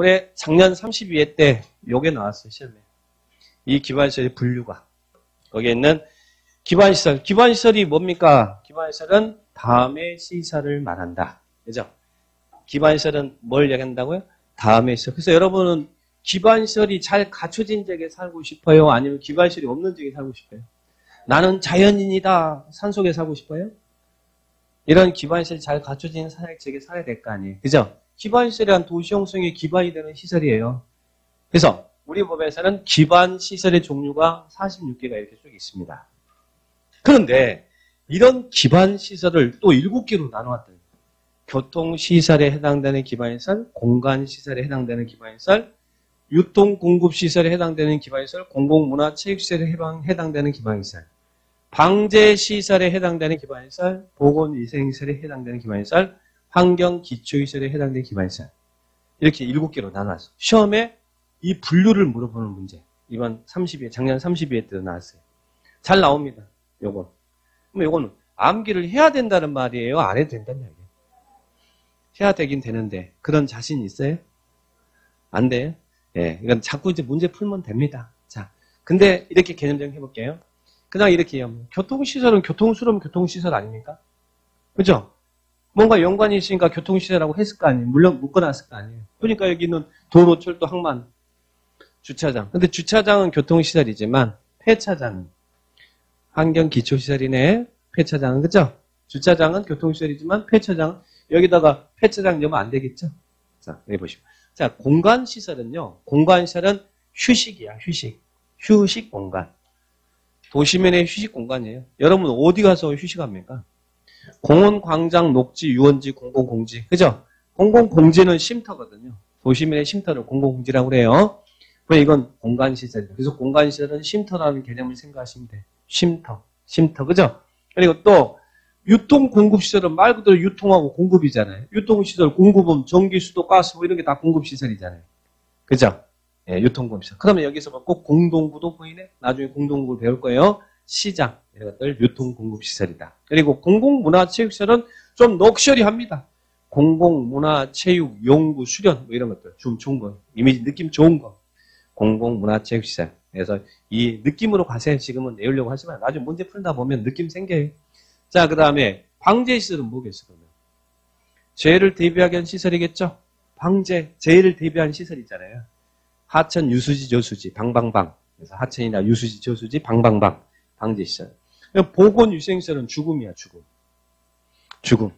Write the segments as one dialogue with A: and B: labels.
A: 올해 작년 32회 때 요게 나왔어요, 시험에. 이 기반시설의 분류가. 거기에 있는 기반시설. 기반시설이 뭡니까? 기반시설은 다음의 시설을 말한다. 그죠? 기반시설은 뭘 얘기한다고요? 다음의 시설. 그래서 여러분은 기반시설이 잘 갖춰진 지역에 살고 싶어요? 아니면 기반시설이 없는 지역에 살고 싶어요? 나는 자연인이다. 산속에 살고 싶어요? 이런 기반시설이 잘 갖춰진 지역에 살아야 될 거 아니에요. 그죠? 기반시설이란 도시 형성의 기반이 되는 시설이에요. 그래서 우리 법에서는 기반시설의 종류가 46개가 이렇게 쭉 있습니다. 그런데 이런 기반시설을 또 7개로 나누었더니 교통시설에 해당되는 기반시설, 공간시설에 해당되는 기반시설, 유통공급시설에 해당되는 기반시설, 공공문화체육시설에 해당되는 기반시설, 방제시설에 해당되는 기반시설, 보건위생시설에 해당되는 기반시설, 환경기초시설에 해당되는 기반시설. 이렇게 7개로 나눠서 시험에 이 분류를 물어보는 문제. 이번 32회, 작년 32회 때도 나왔어요. 잘 나옵니다. 요건. 그럼 요거는 암기를 해야 된다는 말이에요? 안 해도 된다는 얘기예요? 해야 되긴 되는데 그런 자신 있어요? 안 돼요? 예, 이건 자꾸 이제 문제 풀면 됩니다. 자, 근데 이렇게 개념 좀 해볼게요. 그냥 이렇게 해요. 교통시설은 교통수로면 교통시설 아닙니까? 그죠? 뭔가 연관이 있으니까 교통시설이라고 했을 거 아니에요. 물론 묶어놨을 거 아니에요. 그러니까 여기는 도로, 철도, 항만, 주차장. 근데 주차장은 교통시설이지만 폐차장은 환경기초시설이네. 폐차장은 그죠? 주차장은 교통시설이지만 폐차장은 여기다가 폐차장 넣으면 안 되겠죠? 자, 여기 보시고. 자, 공간시설은요. 공간시설은 휴식이야, 휴식. 휴식 공간. 도시면의 휴식 공간이에요. 여러분 어디 가서 휴식합니까? 공원, 광장, 녹지, 유원지, 공공공지. 그죠? 공공공지는 쉼터거든요. 도시면의 쉼터를 공공공지라고 그래요. 그래서 이건 공간시설이에요. 그래서 공간시설은 쉼터라는 개념을 생각하시면 돼요. 쉼터. 쉼터. 그죠? 그리고 또 유통공급시설은 말 그대로 유통하고 공급이잖아요. 유통시설, 공급은 전기, 수도, 가스 뭐 이런 게 다 공급시설이잖아요. 그죠? 예, 유통공급시설. 그러면 여기서 꼭 공동구도 보이네? 나중에 공동구를 배울 거예요. 시장, 이런 것들 유통공급시설이다. 그리고 공공문화체육시설은 좀 럭셔리합니다. 공공문화체육, 연구, 수련 뭐 이런 것들 좀 좋은 거, 이미지 느낌 좋은 거. 공공문화체육시설. 그래서 이 느낌으로 가세요. 지금은 내우려고 하지만 나중에 문제 풀다 보면 느낌 생겨요. 자, 그 다음에 방제시설은 뭐겠어? 그러면 재해를 대비하기 위한 시설이겠죠? 방제, 재해를 대비한 시설 있잖아요. 하천, 유수지, 저수지, 방방방. 그래서 하천이나 유수지, 저수지, 방방방. 방제시설. 보건위생시설은 죽음이야, 죽음. 죽음.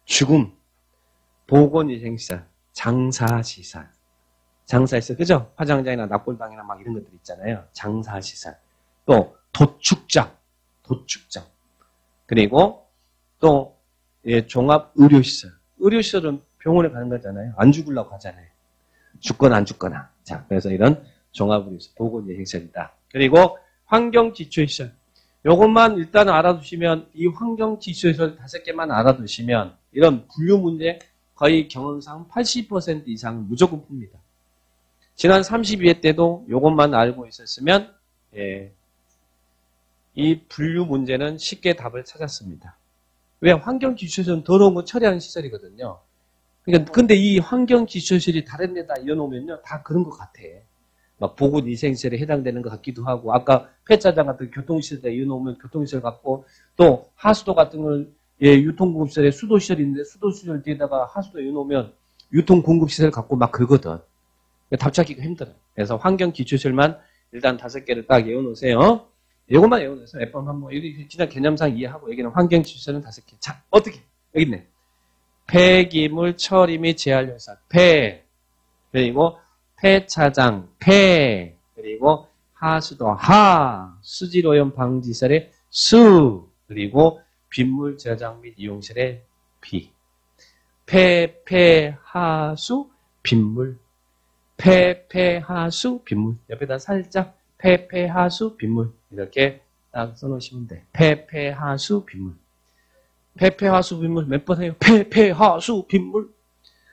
A: 죽음. 보건위생시설. 장사시설. 장사시설, 그죠? 화장장이나 납골당이나 막 이런 것들 있잖아요. 장사시설. 또, 도축장. 도축장. 그리고 또, 예, 종합의료시설. 의료시설은 병원에 가는 거잖아요. 안 죽으려고 하잖아요. 죽거나 안 죽거나. 자, 그래서 이런 종합의료시설, 보건위생시설이다. 그리고 환경기초시설. 요것만 일단 알아두시면, 이 환경기초시설 5개만 알아두시면, 이런 분류 문제 거의 경험상 80% 이상은 무조건 풉니다. 지난 32회 때도 요것만 알고 있었으면, 예, 이 분류 문제는 쉽게 답을 찾았습니다. 왜? 환경기초시설은 더러운 거 처리하는 시설이거든요. 그러니까 근데 이 환경기초시설이 다른 데다 이어놓으면요, 다 그런 것 같아. 막 보건위생시설에 해당되는 것 같기도 하고, 아까 폐차장 같은 교통시설에 이어놓으면 교통시설 같고, 또 하수도 같은 걸, 예, 유통공급시설에 수도시설이 있는데 수도시설 뒤에다가 하수도 이어놓으면 유통공급시설 같고 막 그러거든. 답 찾기가 힘들어요. 그래서 환경기초시설만 일단 5개를 딱 외워놓으세요. 이것만 외워놓으세요. F1 한번, 여기 그냥 개념상 이해하고, 여기는 환경기초시설은 5개. 자, 어떻게? 여기 있네. 폐기물 처리 및 재활 열사. 폐. 그리고 폐차장. 폐. 그리고 하수도. 하. 수질오염 방지시설의 수. 그리고 빗물 저장 및 이용시설의 비. 폐, 하수, 빗물. 폐, 하수, 빗물. 옆에다 살짝 폐, 하수, 빗물. 이렇게 딱 써놓으시면 돼. 폐, 하수, 빗물. 폐, 하수, 빗물 몇 번 해요? 폐, 하수, 빗물.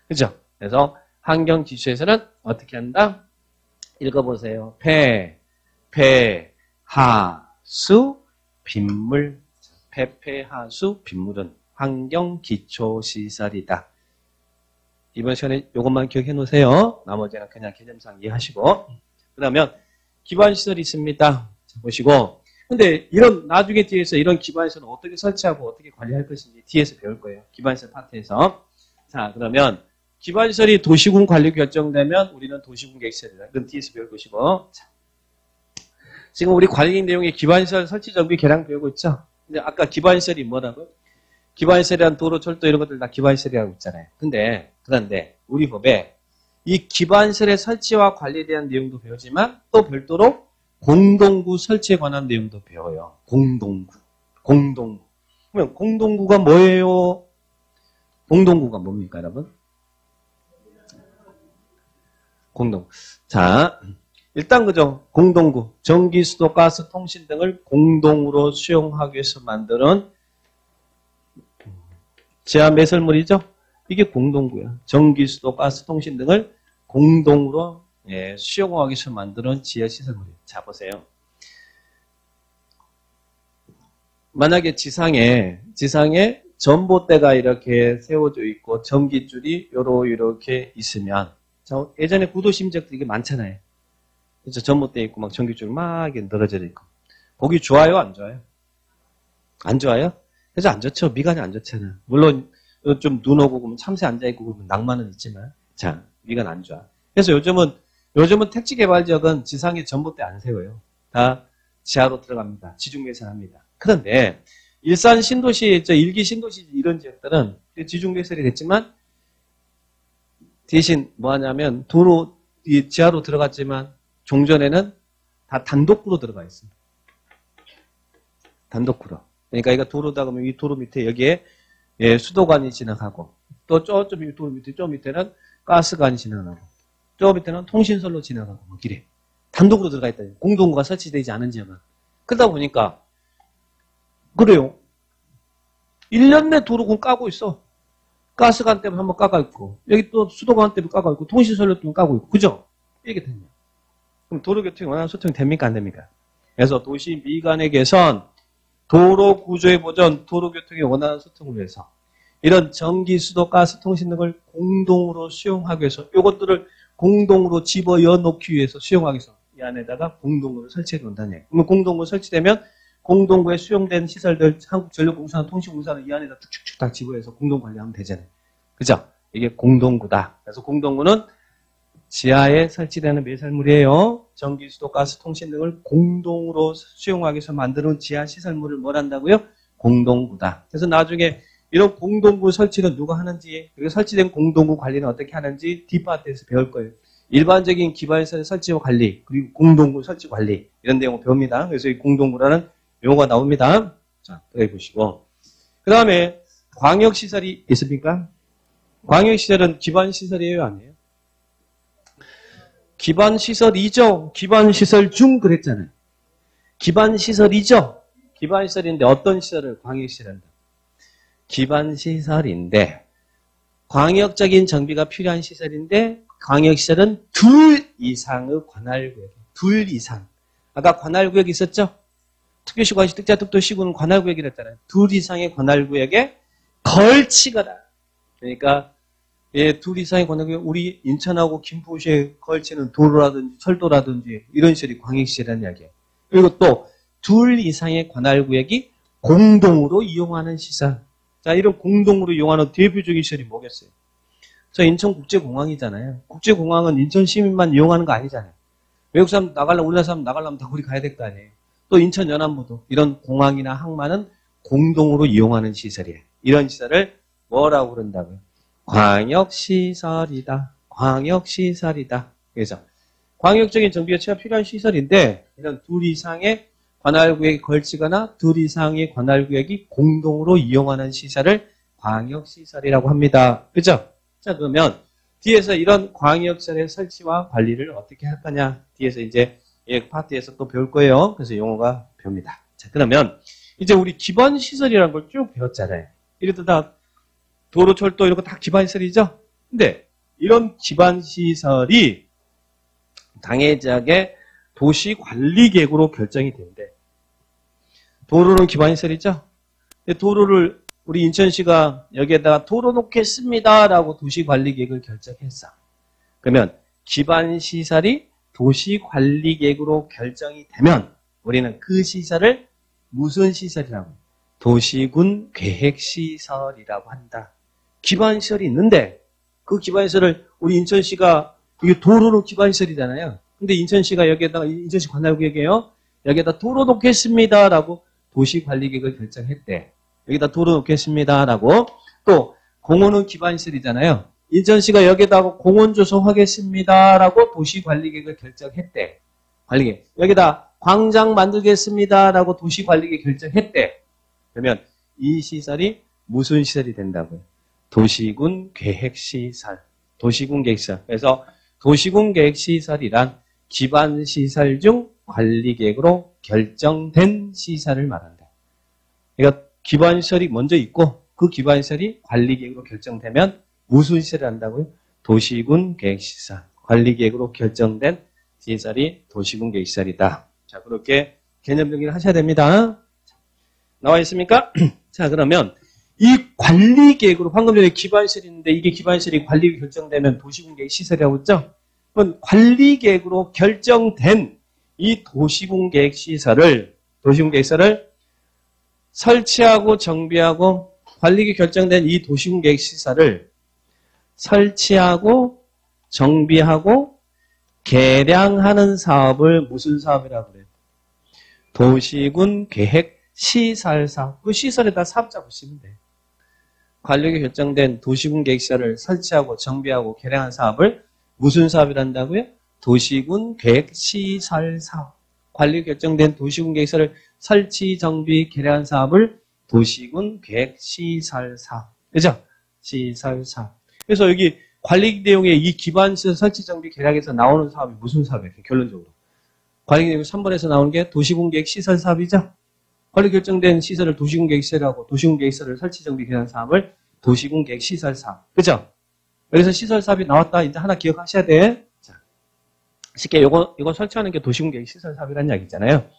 A: 그죠? 그래서 환경기초에서는 어떻게 한다? 읽어보세요. 폐, 하수, 빗물. 폐, 하수, 빗물은 환경기초시설이다. 이번 시간에 이것만 기억해 놓으세요. 나머지는 그냥 개념상 이해하시고. 그러면 기반시설이 있습니다. 자, 보시고. 근데 이런 나중에 뒤에서 이런 기반시설은 어떻게 설치하고 어떻게 관리할 것인지 뒤에서 배울 거예요. 기반시설 파트에서. 자, 그러면 기반시설이 도시군 관리 결정되면 우리는 도시군 계획시설이다. 이건 뒤에서 배울 것이고. 자, 지금 우리 관리 내용의 기반시설 설치 정비 계량 배우고 있죠. 근데 아까 기반시설이 뭐라고? 기반시설이란 도로, 철도 이런 것들 다 기반시설이라고 있잖아요. 그런데 우리 법에 이 기반시설의 설치와 관리에 대한 내용도 배우지만 또 별도로 공동구 설치에 관한 내용도 배워요. 공동구. 그러면 공동구가 뭐예요? 공동구가 뭡니까, 여러분? 공동구. 자, 일단 그죠. 공동구. 전기, 수도, 가스, 통신 등을 공동으로 수용하기 위해서 만드는 지하 매설물이죠. 이게 공동구야. 전기, 수도, 가스, 통신 등을 공동으로 수용하기 위해서 만드는 지하 시설물이에요. 자, 보세요. 만약에 지상에 전봇대가 이렇게 세워져 있고 전기줄이 이렇게 있으면, 자, 예전에 구도심지역도 이게 많잖아요. 그래서 전봇대 있고 막 전기줄 막 늘어져 있고. 보기 좋아요, 안 좋아요? 안 좋아요? 그래서 안 좋죠. 미간이 안 좋잖아. 물론 좀 눈 오고 그러면 참새 앉아 있고 그러면 낭만은 있지만, 자, 미간 안 좋아. 그래서 요즘은 택지 개발 지역은 지상에 전봇대 안 세워요. 다 지하로 들어갑니다. 지중 매설합니다. 그런데 일산 신도시, 일기 신도시 이런 지역들은 지중 매설이 됐지만 대신 뭐 하냐면 도로 지하로 들어갔지만 종전에는 다 단독구로 들어가 있습니다. 단독구로. 그러니까 이거 도로다 그러면 이 도로 밑에 여기에 수도관이 지나가고 또 저쪽 도로 밑에 저 밑에는 가스관이 지나가고 저 밑에는 통신선로 지나가고 뭐 길에 단독으로 들어가 있다. 공동구가 설치되지 않은 지역은. 그러다 보니까 그래요. 1년 내 도로군 까고 있어. 가스관 때문에 한번 까고 있고 여기 또 수도관 때문에 까고 있고 통신선로 때문에 까고 있고 그죠? 이게 됐냐. 그럼 도로교통이 원하는 소통이 됩니까? 안 됩니까? 그래서 도시 미간의 개선, 도로 구조의 보전, 도로교통이 원하는 소통을 위해서 이런 전기, 수도, 가스, 통신 등을 공동으로 수용하기 위해서 이것들을 공동으로 집어여 놓기 위해서 수용하기 위해서 이 안에다가 공동구를 설치해 놓는다는 얘기예요. 그러면 공동구 설치되면 공동구에 수용된 시설들 한국전력공사나 통신공사는 이 안에다 쭉쭉쭉 다 집어해서 공동 관리하면 되잖아요. 그죠? 이게 공동구다. 그래서 공동구는 지하에 설치되는 매설물이에요. 전기, 수도, 가스, 통신 등을 공동으로 수용하기 위해서 만드는 지하 시설물을 뭘 한다고요? 공동구다. 그래서 나중에 이런 공동구 설치는 누가 하는지, 그리고 설치된 공동구 관리는 어떻게 하는지 뒷파트에서 배울 거예요. 일반적인 기반시설의 설치와 관리, 그리고 공동구 설치 관리 이런 내용을 배웁니다. 그래서 이 공동구라는 용어가 나옵니다. 자, 여기 보시고. 그 다음에 광역시설이 있습니까? 광역시설은 기반시설이에요, 아니에요? 기반시설이죠. 기반시설 중 그랬잖아요. 기반시설이죠. 기반시설인데 어떤 시설을 광역시설한다? 기반시설인데 광역적인 정비가 필요한 시설인데 광역시설은 둘 이상의 관할구역. 둘 이상. 아까 관할구역이 있었죠? 특별시, 관시, 특자, 특도시군은 관할구역이랬잖아요. 둘 이상의 관할구역에 걸치거나. 그러니까 둘 이상의 관할구역, 우리 인천하고 김포시에 걸치는 도로라든지 철도라든지 이런 시설이 광역시설이라는 이야기예요. 그리고 또 둘 이상의 관할구역이 공동으로 이용하는 시설. 자, 이런 공동으로 이용하는 대표적인 시설이 뭐겠어요? 저 인천국제공항이잖아요. 국제공항은 인천 시민만 이용하는 거 아니잖아요. 외국 사람 나가려면, 우리나라 사람 나가려면 다 거기 가야 될 거 아니에요. 또 인천 연안부도 이런 공항이나 항만은 공동으로 이용하는 시설이에요. 이런 시설을 뭐라고 그런다고요? 광역시설이다. 광역시설이다. 그래서 광역적인 정비가 채가 필요한 시설인데 이런 둘 이상의 관할구역이 걸치거나 둘 이상의 관할구역이 공동으로 이용하는 시설을 광역시설이라고 합니다. 그죠? 자, 그러면 뒤에서 이런 광역시설의 설치와 관리를 어떻게 할 거냐? 뒤에서 이제 이 파트에서 또 배울 거예요. 그래서 용어가 배웁니다. 자, 그러면 이제 우리 기반시설이라는 걸 쭉 배웠잖아요. 이래도 다 도로, 철도 이런 거 다 기반시설이죠? 근데 이런 기반시설이 당해지역의 도시관리계획으로 결정이 된대. 도로는 기반시설이죠? 도로를 우리 인천시가 여기에다가 도로 놓겠습니다라고 도시관리계획을 결정했어. 그러면 기반시설이 도시관리계획으로 결정이 되면 우리는 그 시설을 무슨 시설이라고? 도시군 계획시설이라고 한다. 기반시설이 있는데 그 기반시설을 우리 인천시가 이게 도로로 기반시설이잖아요. 근데 인천시가 여기에다가 인천시 관할구역이에요. 여기에다 도로 놓겠습니다라고 도시관리계획을 결정했대. 여기다 도로 놓겠습니다라고. 또 공원은 기반시설이잖아요. 인천시가 여기다가 공원 조성하겠습니다라고 도시관리계획을 결정했대. 관리계획. 여기다 광장 만들겠습니다라고 도시관리계획 결정했대. 그러면 이 시설이 무슨 시설이 된다고요? 도시군 계획시설. 도시군 계획시설. 그래서 도시군 계획시설이란 기반시설 중 관리계획으로 결정된 시설을 말한다. 그러니까 기반시설이 먼저 있고 그 기반시설이 관리계획으로 결정되면 무슨 시설을 한다고요? 도시군 계획시설. 관리계획으로 결정된 시설이 도시군 계획시설이다. 자, 그렇게 개념 정리를 하셔야 됩니다. 나와 있습니까? 자, 그러면 이 관리계획으로 방금 전에 기반시설이 있는데 이게 기반시설이 관리계획 결정되면 도시군 계획시설이라고 했죠? 그럼 관리계획으로 결정된 이 도시군 계획시설을 설치하고 정비하고 관리계획 결정된 이 도시군 계획시설을 설치하고 정비하고 개량하는 사업을 무슨 사업이라고 그래요? 도시군 계획 시설 사업. 그 시설에다 사업자 붙이면 돼. 관리계획 결정된 도시군 계획시설을 설치하고 정비하고 개량하는 사업을 무슨 사업이란다고요? 도시군 계획 시설 사업. 관리계획 결정된 도시군 계획시설을 설치, 정비, 개량하는 사업을 도시군 계획 시설 사업. 그죠? 시설 사업. 그래서 여기 관리 내용에 이 기반시설 설치, 정비, 개량에서 나오는 사업이 무슨 사업이에요? 결론적으로. 관리 내용 3번에서 나오는 게 도시군 계획 시설 사업이죠? 관리 결정된 시설을 도시군 계획 시설하고 도시군 계획 시설을 설치, 정비, 개량 사업을 도시군 계획 시설 사업. 그죠? 여기서 시설 사업이 나왔다. 이제 하나 기억하셔야 돼. 자, 쉽게 이거 설치하는 게 도시군 계획 시설 사업이라는 이야기잖아요.